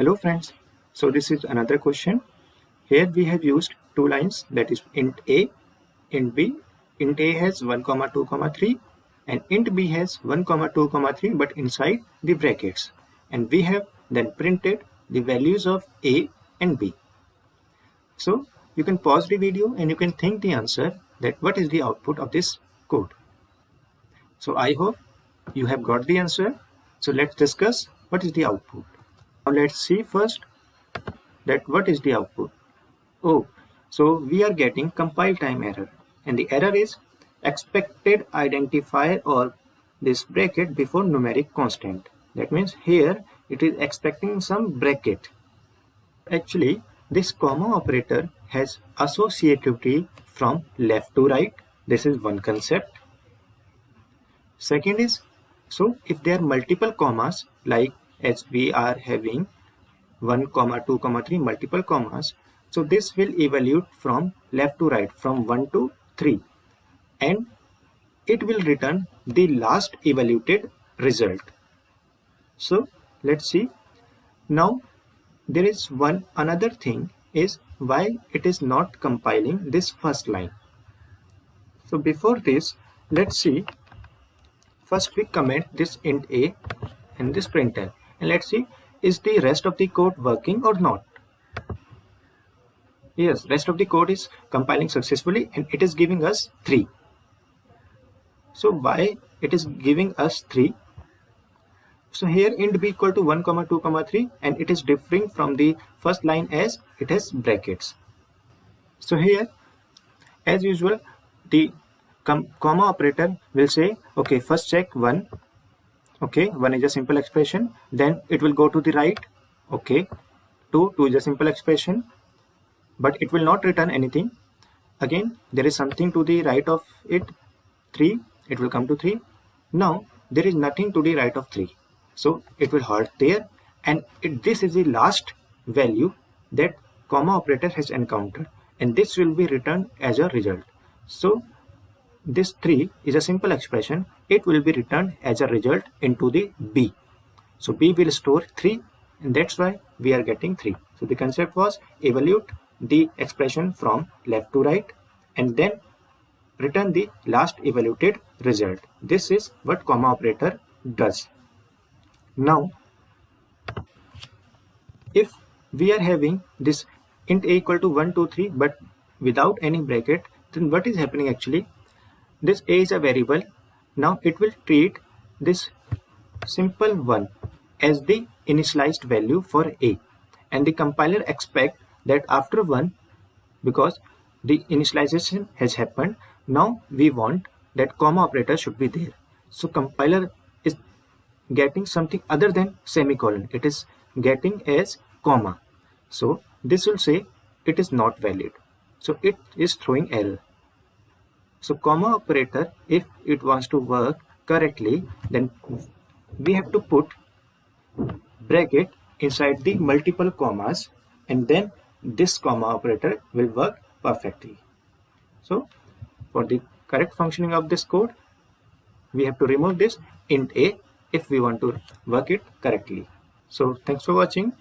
Hello friends, so this is another question. Here we have used two lines, that is int a, int b. Int a has 1, 2, 3 and int b has 1, 2, 3 but inside the brackets, and we have then printed the values of a and b. So you can pause the video and you can think the answer, that what is the output of this code. So I hope you have got the answer. So let's discuss what is the output. Now let's see first that what is the output. Oh, so we are getting compile time error, and the error is expected identifier or this bracket before numeric constant. That means here it is expecting some bracket. Actually, this comma operator has associativity from left to right. This is one concept. Second is, so if there are multiple commas, like as we are having 1, 2, 3 multiple commas, so this will evaluate from left to right, from 1 to 3, and it will return the last evaluated result. So let's see. Now there is another thing is why it is not compiling this first line. So before this, let's see. First we comment this int a and this printf, and let's see, is the rest of the code working or not? Yes, rest of the code is compiling successfully and it is giving us 3. So why it is giving us 3? So here int b equal to 1, 2, 3 and it is differing from the first line as it has brackets. So here as usual the comma operator will say, okay, first check 1. Okay, 1 is a simple expression, then it will go to the right. Okay, 2 is a simple expression, but it will not return anything. Again, there is something to the right of it, 3, it will come to 3. Now there is nothing to the right of 3, so it will halt there, and this is the last value that comma operator has encountered, and this will be returned as a result. So this 3 is a simple expression, it will be returned as a result into the b. So b will store 3, and that's why we are getting 3. So the concept was evaluate the expression from left to right and then return the last evaluated result. This is what comma operator does. Now if we are having this int a equal to 1, 2, 3 but without any bracket, then what is happening actually? This a is a variable. Now it will treat this simple 1 as the initialized value for a, and the compiler expect that after 1, because the initialization has happened, now we want that comma operator should be there. So compiler is getting something other than semicolon, it is getting as comma. So this will say it is not valid, so it is throwing error. So comma operator, if it wants to work correctly, then we have to put bracket inside the multiple commas, and then this comma operator will work perfectly. So for the correct functioning of this code, we have to remove this int a if we want to work it correctly. So thanks for watching.